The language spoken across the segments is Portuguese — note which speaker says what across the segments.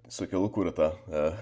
Speaker 1: Isso aqui é loucura, tá?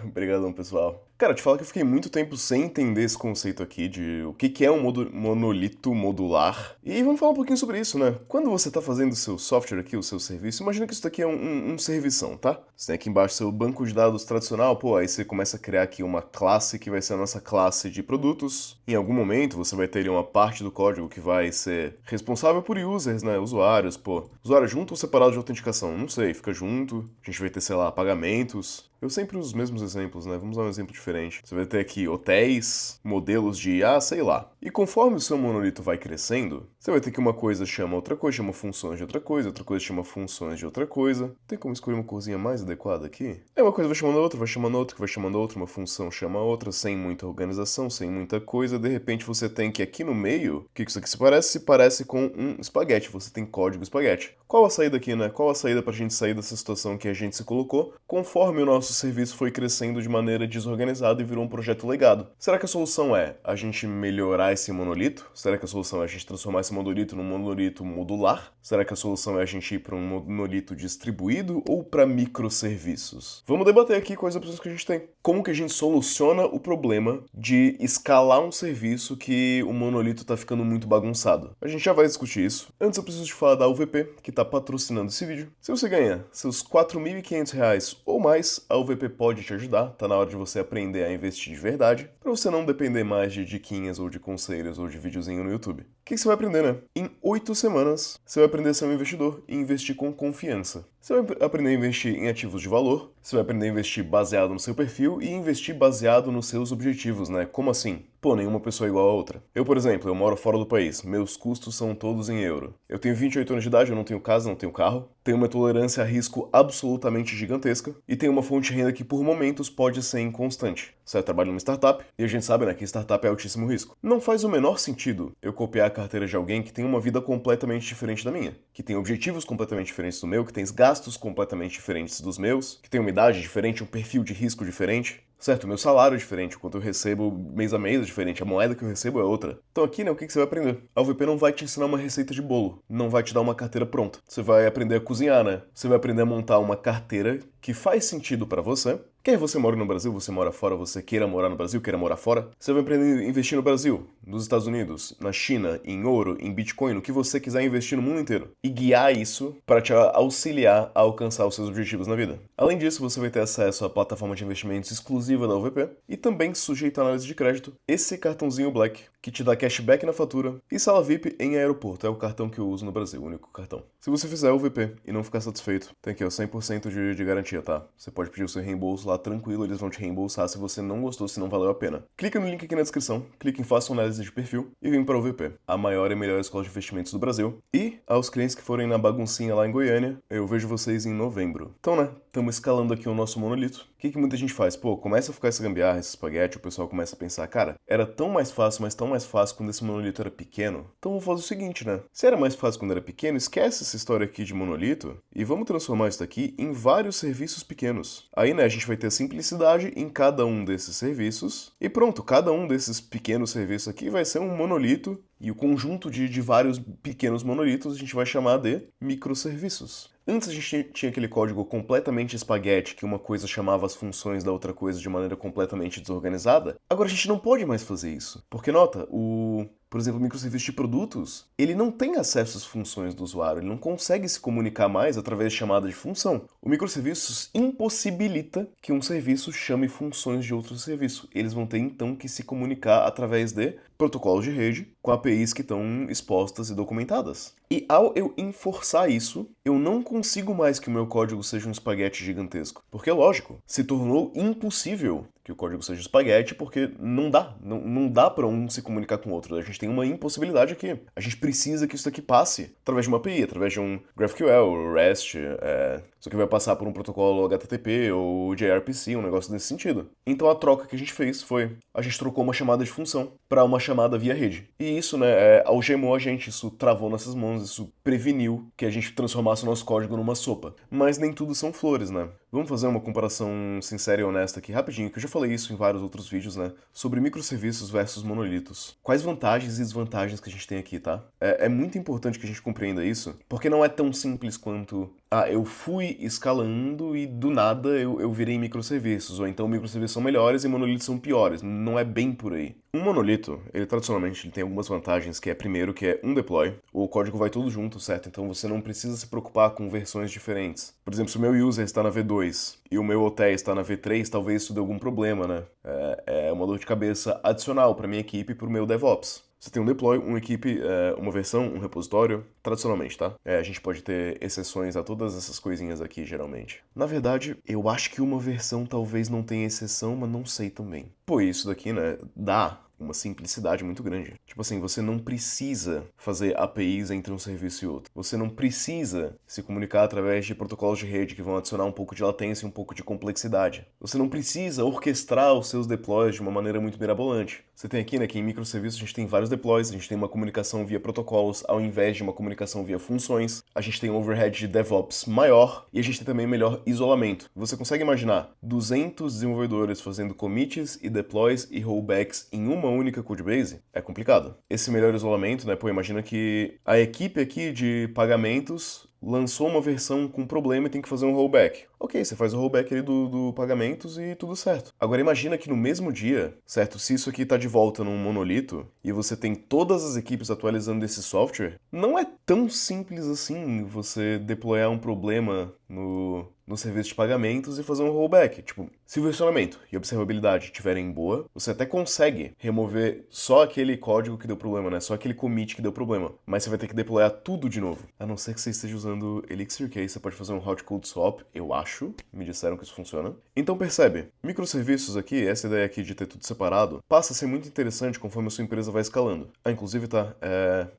Speaker 1: Obrigadão, pessoal. Cara, te falar que eu fiquei muito tempo sem entender esse conceito aqui de o que que é um monolito modular. E vamos falar um pouquinho sobre isso, né? Quando você tá fazendo o seu software aqui, o seu serviço, imagina que isso daqui é um servição, tá? Você tem aqui embaixo seu banco de dados tradicional, pô, aí você começa a criar aqui uma classe que vai ser a nossa classe de produtos. Em algum momento você vai ter ali uma parte do código que vai ser responsável por users, né? Usuários, pô. Usuário junto ou separado de autenticação? Não sei, fica junto. A gente vai ter, sei lá, pagamentos. Eu sempre uso os mesmos exemplos, né? Vamos dar um exemplo diferente. Você vai ter aqui hotéis, modelos de sei lá. E conforme o seu monolito vai crescendo, você vai ter que uma coisa chama outra coisa, chama funções de outra coisa chama funções de outra coisa. Tem como escolher uma corzinha mais adequada aqui? É uma coisa vai chamando outra, vai chamando outra, que vai chamando outra, uma função chama outra, sem muita organização, sem muita coisa. De repente você tem que aqui no meio, o que isso aqui se parece? Se parece com um espaguete. Você tem código espaguete. Qual a saída aqui, né? Qual a saída pra gente sair dessa situação que a gente se colocou conforme o nosso serviço foi crescendo de maneira desorganizada e virou um projeto legado? Será que a solução é a gente melhorar esse monolito? Será que a solução é a gente transformar esse monolito num monolito modular? Será que a solução é a gente ir para um monolito distribuído ou para microserviços? Vamos debater aqui quais opções que a gente tem. Como que a gente soluciona o problema de escalar um serviço que o monolito está ficando muito bagunçado? A gente já vai discutir isso. Antes eu preciso te falar da UVP, que está patrocinando esse vídeo. Se você ganha seus R$ 4.500 ou mais, a UVP pode te ajudar. Tá na hora de você aprender a investir de verdade, para você não depender mais de diquinhas ou de conselhos ou de videozinho no YouTube. O que você vai aprender, né? Em 8 semanas, você vai aprender a ser um investidor e investir com confiança. Você vai aprender a investir em ativos de valor, você vai aprender a investir baseado no seu perfil e investir baseado nos seus objetivos, né? Como assim? Pô, nenhuma pessoa é igual a outra. Eu, por exemplo, eu moro fora do país, meus custos são todos em euro. Eu tenho 28 anos de idade, eu não tenho casa, não tenho carro, tenho uma tolerância a risco absolutamente gigantesca e tenho uma fonte de renda que por momentos pode ser inconstante. Eu trabalho numa startup e a gente sabe, né, que startup é altíssimo risco. Não faz o menor sentido eu copiar a carteira de alguém que tem uma vida completamente diferente da minha, que tem objetivos completamente diferentes do meu, que tem gastos completamente diferentes dos meus, que tem uma idade diferente, um perfil de risco diferente. Certo, meu salário é diferente, o quanto eu recebo mês a mês é diferente, a moeda que eu recebo é outra. Então aqui, né, o que você vai aprender? A UVP não vai te ensinar uma receita de bolo, não vai te dar uma carteira pronta. Você vai aprender a cozinhar, né? Você vai aprender a montar uma carteira que faz sentido pra você. Quer você mora no Brasil, você mora fora, você queira morar no Brasil, queira morar fora, você vai aprender a investir no Brasil, nos Estados Unidos, na China, em ouro, em Bitcoin, no que você quiser investir no mundo inteiro. E guiar isso para te auxiliar a alcançar os seus objetivos na vida. Além disso, você vai ter acesso à plataforma de investimentos exclusiva da UVP e também sujeito à análise de crédito, esse cartãozinho Black, que te dá cashback na fatura e sala VIP em aeroporto. É o cartão que eu uso no Brasil, o único cartão. Se você fizer o UVP e não ficar satisfeito, tem aqui o 100% de garantia, tá? Você pode pedir o seu reembolso lá tranquilo, eles vão te reembolsar se você não gostou, se não valeu a pena. Clica no link aqui na descrição, clica em Faça uma análise de perfil e vem para o UVP, a maior e melhor escola de investimentos do Brasil. E aos clientes que forem na baguncinha lá em Goiânia, eu vejo vocês em novembro. Então, né, estamos escalando aqui o nosso monolito. O que muita gente faz? Pô, começa a ficar essa gambiarra, esse espaguete, o pessoal começa a pensar, cara, era tão mais fácil, mas tão mais fácil quando esse monolito era pequeno. Então vamos fazer o seguinte, né? Se era mais fácil quando era pequeno, esquece essa história aqui de monolito e vamos transformar isso daqui em vários serviços pequenos. Aí, né, a gente vai ter simplicidade em cada um desses serviços e pronto, cada um desses pequenos serviços aqui vai ser um monolito e o conjunto de vários pequenos monolitos a gente vai chamar de microserviços. Antes a gente tinha aquele código completamente espaguete, que uma coisa chamava as funções da outra coisa de maneira completamente desorganizada. Agora a gente não pode mais fazer isso. Porque nota, por exemplo, o microserviço de produtos, ele não tem acesso às funções do usuário, ele não consegue se comunicar mais através de chamada de função. O microserviços impossibilita que um serviço chame funções de outro serviço. Eles vão ter então que se comunicar através de protocolos de rede com APIs que estão expostas e documentadas. E ao eu enforçar isso, eu não consigo mais que o meu código seja um espaguete gigantesco. Porque, lógico, se tornou impossível que o código seja espaguete, porque não dá para um se comunicar com o outro. A gente tem uma impossibilidade aqui. A gente precisa que isso daqui passe através de uma API, através de um GraphQL, REST, isso aqui vai passar por um protocolo HTTP ou gRPC, um negócio nesse sentido. Então a troca que a gente fez foi, a gente trocou uma chamada de função para uma chamada via rede. E isso, né, algemou a gente, isso travou nossas mãos, isso preveniu que a gente transformasse o nosso código numa sopa. Mas nem tudo são flores, né? Vamos fazer uma comparação sincera e honesta aqui rapidinho, que eu já falei isso em vários outros vídeos, né? Sobre microserviços versus monolitos. Quais vantagens e desvantagens que a gente tem aqui, tá? É muito importante que a gente compreenda isso, porque não é tão simples quanto eu fui escalando e do nada eu virei microserviços, ou então microserviços são melhores e monolitos são piores. Não é bem por aí. Um monolito, ele tradicionalmente ele tem algumas vantagens, que é primeiro que é um deploy, o código vai tudo junto, certo? Então você não precisa se preocupar com versões diferentes. Por exemplo, se o meu user está na V2 e o meu hotel está na V3, talvez isso dê algum problema, né? É uma dor de cabeça adicional para minha equipe e para o meu DevOps. Você tem um deploy, uma equipe, uma versão, um repositório, tradicionalmente, tá? A gente pode ter exceções a todas essas coisinhas aqui, geralmente. Na verdade, eu acho que uma versão talvez não tenha exceção, mas não sei também. Pô, isso daqui, né, dá uma simplicidade muito grande. Tipo assim, você não precisa fazer APIs entre um serviço e outro. Você não precisa se comunicar através de protocolos de rede que vão adicionar um pouco de latência e um pouco de complexidade. Você não precisa orquestrar os seus deploys de uma maneira muito mirabolante. Você tem aqui, né, que em microserviços a gente tem vários deploys, a gente tem uma comunicação via protocolos ao invés de uma comunicação via funções, a gente tem um overhead de DevOps maior e a gente tem também melhor isolamento. Você consegue imaginar 200 desenvolvedores fazendo commits e deploys e rollbacks em uma única codebase? É complicado. Esse melhor isolamento, né, imagina que a equipe aqui de pagamentos lançou uma versão com problema e tem que fazer um rollback. Ok, você faz o rollback ali do pagamentos e tudo certo. Agora imagina que no mesmo dia, certo, se isso aqui está de volta num monolito e você tem todas as equipes atualizando esse software, não é tão simples assim você deployar um problema no serviço de pagamentos e fazer um rollback. Tipo, se o versionamento e a observabilidade estiverem boa, você até consegue remover só aquele código que deu problema, né? Só aquele commit que deu problema. Mas você vai ter que deployar tudo de novo. A não ser que você esteja usando Elixir, que aí você pode fazer um hot code swap, eu acho. Me disseram que isso funciona. Então percebe, microserviços aqui, essa ideia aqui de ter tudo separado, passa a ser muito interessante conforme a sua empresa vai escalando. Inclusive tá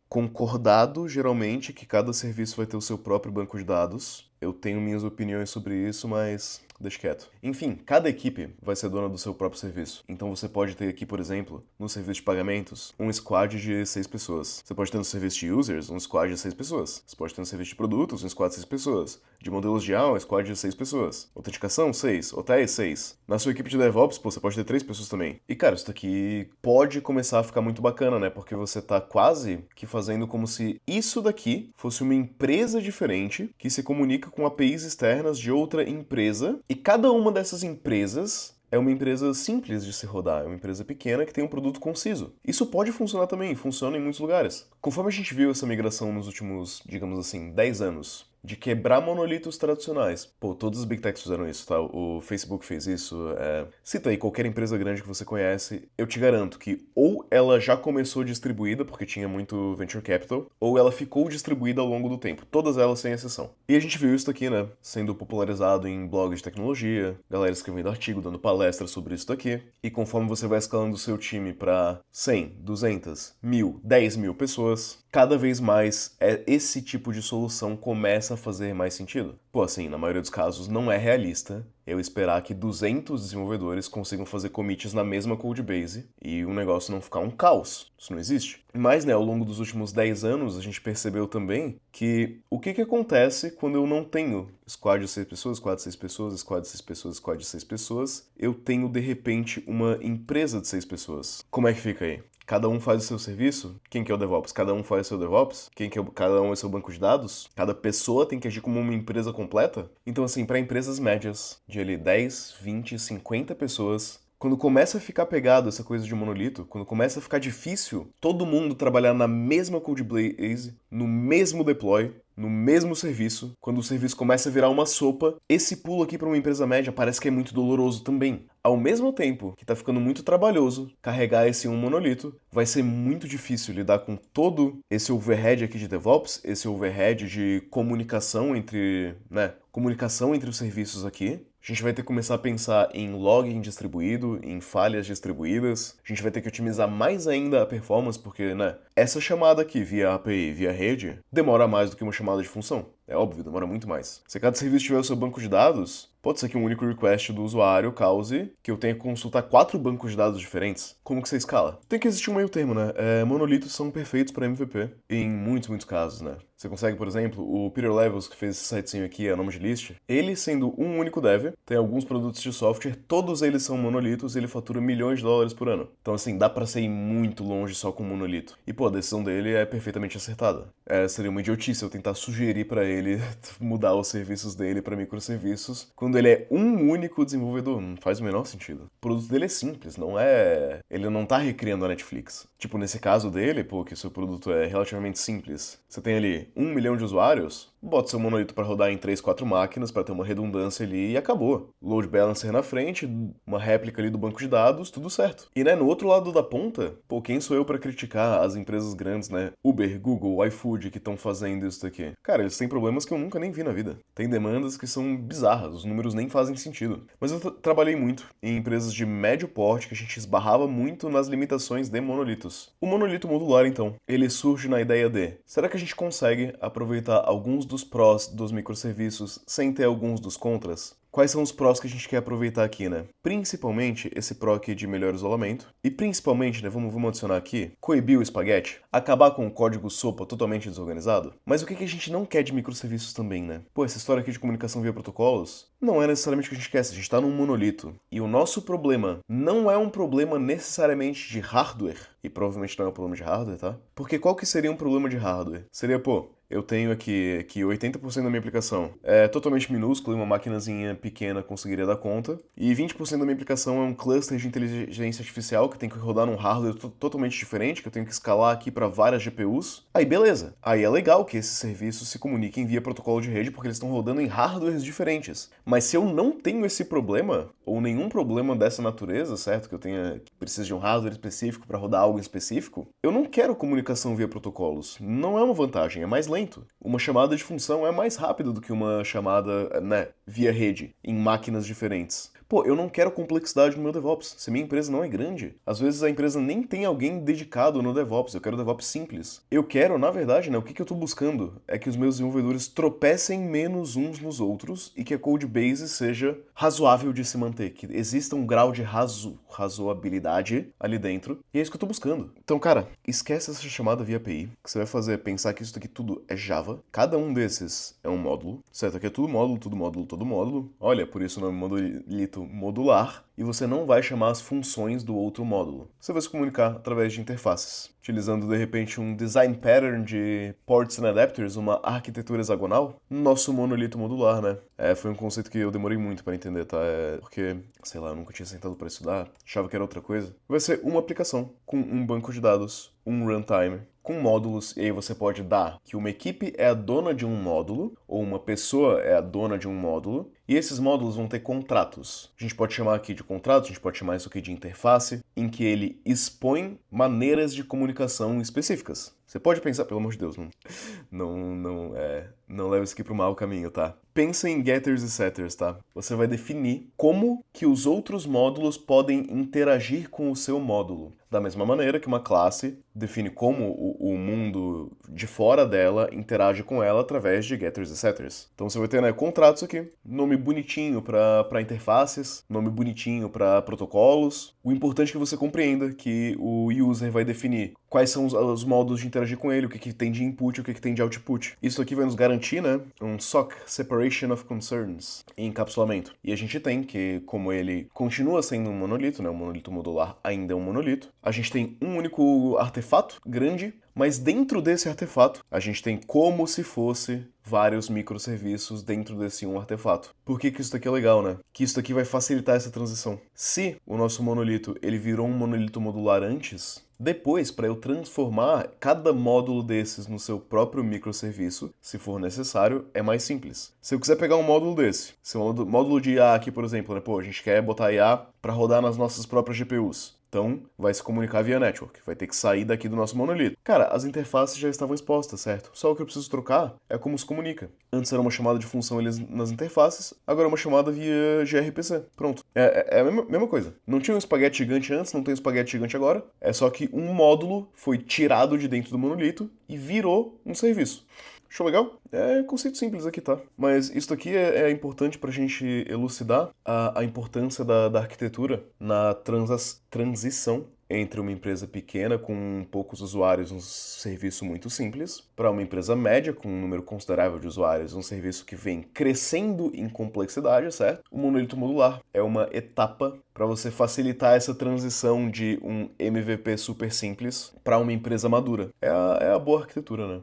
Speaker 1: concordado geralmente que cada serviço vai ter o seu próprio banco de dados. Eu tenho minhas opiniões sobre isso, mas deixa quieto. Enfim, cada equipe vai ser dona do seu próprio serviço. Então você pode ter aqui, por exemplo, no serviço de pagamentos, um squad de 6 pessoas. Você pode ter no serviço de users, um squad de 6 pessoas. Você pode ter no serviço de produtos, um squad de 6 pessoas. De modelos de IA, um squad de 6 pessoas. Autenticação, 6. Hotéis, 6. Na sua equipe de DevOps, você pode ter 3 pessoas também. E cara, isso daqui pode começar a ficar muito bacana, né? Porque você tá quase que fazendo como se isso daqui fosse uma empresa diferente que se comunica com APIs externas de outra empresa. E cada uma dessas empresas é uma empresa simples de se rodar, é uma empresa pequena que tem um produto conciso. Isso pode funcionar também, funciona em muitos lugares. Conforme a gente viu essa migração nos últimos, digamos assim, 10 anos, de quebrar monolitos tradicionais. Pô, todas as Big Techs fizeram isso, tá? O Facebook fez isso. Cita aí qualquer empresa grande que você conhece. Eu te garanto que ou ela já começou distribuída, porque tinha muito venture capital, ou ela ficou distribuída ao longo do tempo. Todas elas sem exceção. E a gente viu isso daqui, né? Sendo popularizado em blogs de tecnologia, galera escrevendo artigo, dando palestras sobre isso daqui. E conforme você vai escalando o seu time para 100, 200, 1000, 10 mil pessoas, cada vez mais esse tipo de solução começa a fazer mais sentido. Pô, assim, na maioria dos casos não é realista eu esperar que 200 desenvolvedores consigam fazer commits na mesma codebase e o negócio não ficar um caos. Isso não existe. Mas, né, ao longo dos últimos 10 anos, a gente percebeu também que o que acontece quando eu não tenho squad de 6 pessoas, squad de 6 pessoas, squad de 6 pessoas, squad de 6 pessoas, eu tenho, de repente, uma empresa de 6 pessoas. Como é que fica aí? Cada um faz o seu serviço? Quem que é o DevOps? Cada um faz o seu DevOps? Cada um é o seu banco de dados? Cada pessoa tem que agir como uma empresa completa? Então, assim, para empresas médias, de ali 10, 20, 50 pessoas, quando começa a ficar pegado essa coisa de monolito, quando começa a ficar difícil todo mundo trabalhar na mesma codebase, no mesmo deploy, no mesmo serviço, quando o serviço começa a virar uma sopa, esse pulo aqui para uma empresa média parece que é muito doloroso também. Ao mesmo tempo que tá ficando muito trabalhoso carregar esse um monolito, vai ser muito difícil lidar com todo esse overhead aqui de DevOps, esse overhead de comunicação comunicação entre os serviços aqui. A gente vai ter que começar a pensar em logging distribuído, em falhas distribuídas. A gente vai ter que otimizar mais ainda a performance, porque, essa chamada aqui via API, via rede, demora mais do que uma chamada de função. É óbvio, demora muito mais. Se cada serviço tiver o seu banco de dados, pode ser que um único request do usuário cause que eu tenha que consultar 4 bancos de dados diferentes. Como que você escala? Tem que existir um meio termo, né? Monolitos são perfeitos para MVP, em muitos, muitos casos, né? Você consegue, por exemplo, o Peter Levels, que fez esse sitezinho aqui, a nome de list, ele sendo um único dev, tem alguns produtos de software, todos eles são monolitos e ele fatura milhões de dólares por ano. Então, assim, dá pra ser ir muito longe só com monolito. E, pô, a decisão dele é perfeitamente acertada. Seria uma idiotice eu tentar sugerir pra ele mudar os serviços dele para microserviços quando ele é um único desenvolvedor. Não faz o menor sentido. O produto dele é simples, não é... Ele não tá recriando a Netflix. Tipo, nesse caso dele, pô, que seu produto é relativamente simples. Você tem ali 1 milhão de usuários, bota seu monolito para rodar em 3, 4 máquinas para ter uma redundância ali e acabou. Load balancer na frente, uma réplica ali do banco de dados, tudo certo. E né, no outro lado da ponta, pô, quem sou eu para criticar as empresas grandes, né? Uber, Google, iFood que estão fazendo isso daqui. Cara, eles têm problemas que eu nunca nem vi na vida. Tem demandas que são bizarras, os números nem fazem sentido. Mas eu trabalhei muito em empresas de médio porte que a gente esbarrava muito nas limitações de monolitos. O monolito modular, então, ele surge na ideia de: será que a gente consegue aproveitar alguns dos prós dos microserviços sem ter alguns dos contras? Quais são os prós que a gente quer aproveitar aqui, né? Principalmente esse pró aqui de melhor isolamento. E principalmente, né, vamos adicionar aqui, coibir o espaguete, acabar com o código sopa totalmente desorganizado. Mas o que a gente não quer de microserviços também, né? Pô, essa história aqui de comunicação via protocolos não é necessariamente o que a gente quer, se a gente tá num monolito. E o nosso problema não é um problema necessariamente de hardware, e provavelmente não é um problema de hardware, tá? Porque qual que seria um problema de hardware? Seria, pô, eu tenho aqui que 80% da minha aplicação é totalmente minúscula e uma maquinazinha pequena conseguiria dar conta. E 20% da minha aplicação é um cluster de inteligência artificial que tem que rodar num hardware totalmente diferente, que eu tenho que escalar aqui para várias GPUs. Aí beleza. Aí é legal que esses serviços se comuniquem via protocolo de rede porque eles estão rodando em hardwares diferentes. Mas se eu não tenho esse problema, ou nenhum problema dessa natureza, certo? Que eu tenha que precisa de um hardware específico para rodar algo específico, eu não quero comunicação via protocolos. Não é uma vantagem, é mais lento. Uma chamada de função é mais rápida do que uma chamada, né, via rede, em máquinas diferentes. Pô, eu não quero complexidade no meu DevOps. Se minha empresa não é grande, às vezes a empresa nem tem alguém dedicado no DevOps. Eu quero DevOps simples. Eu quero, na verdade, né, o que eu tô buscando é que os meus desenvolvedores tropecem menos uns nos outros e que a codebase seja razoável de se manter, que exista um grau de razoabilidade ali dentro. E é isso que eu tô buscando. Então, cara, esquece essa chamada via API, que você vai fazer pensar que isso daqui tudo é Java. Cada um desses é um módulo, certo? Aqui é tudo módulo, tudo módulo, todo módulo. Olha, por isso o nome monolito modular, e você não vai chamar as funções do outro módulo. Você vai se comunicar através de interfaces, utilizando de repente um design pattern de ports and adapters, uma arquitetura hexagonal, nosso monolito modular, né? Foi um conceito que eu demorei muito para entender, tá? Porque, sei lá, eu nunca tinha sentado para estudar, achava que era outra coisa. Vai ser uma aplicação com um banco de dados, um runtime, com módulos, e aí você pode dar que uma equipe é a dona de um módulo, ou uma pessoa é a dona de um módulo, e esses módulos vão ter contratos. A gente pode chamar aqui de contrato, a gente pode chamar isso aqui de interface, em que ele expõe maneiras de comunicação específicas. Você pode pensar, pelo amor de Deus, não leva isso aqui para o mau caminho, tá? Pensa em getters e setters, tá? Você vai definir como que os outros módulos podem interagir com o seu módulo. Da mesma maneira que uma classe define como o mundo de fora dela interage com ela através de getters e setters. Então você vai ter, né, contratos aqui, nome bonitinho para interfaces, nome bonitinho para protocolos. O importante é que você compreenda que o user vai definir quais são os modos de interagir com ele, o que tem de input e o que tem de output. Isso aqui vai nos garantir, né, um SOC, Separation of Concerns, em encapsulamento. E a gente tem que, como ele continua sendo um monolito, né, um monolito modular ainda é um monolito, a gente tem um único artefato grande, mas dentro desse artefato, a gente tem como se fosse vários microserviços dentro desse um artefato. Por que isso daqui é legal, né? Que isso daqui vai facilitar essa transição. Se o nosso monolito ele virou um monolito modular antes, depois, para eu transformar cada módulo desses no seu próprio microserviço, se for necessário, é mais simples. Se eu quiser pegar um módulo desse, se o módulo de IA aqui, por exemplo, né? Pô, a gente quer botar IA para rodar nas nossas próprias GPUs. Então, vai se comunicar via network, vai ter que sair daqui do nosso monolito. Cara, as interfaces já estavam expostas, certo? Só o que eu preciso trocar é como se comunica. Antes era uma chamada de função nas interfaces, agora é uma chamada via gRPC. Pronto. É a mesma coisa. Não tinha um espaguete gigante antes, não tem um espaguete gigante agora. É só que um módulo foi tirado de dentro do monolito e virou um serviço. Show legal? É conceito simples aqui, tá? Mas isso aqui é importante pra gente elucidar a importância da arquitetura na transição entre uma empresa pequena com poucos usuários, um serviço muito simples, para uma empresa média com um número considerável de usuários, um serviço que vem crescendo em complexidade, certo? O monolito modular é uma etapa para você facilitar essa transição de um MVP super simples para uma empresa madura. É a boa arquitetura, né?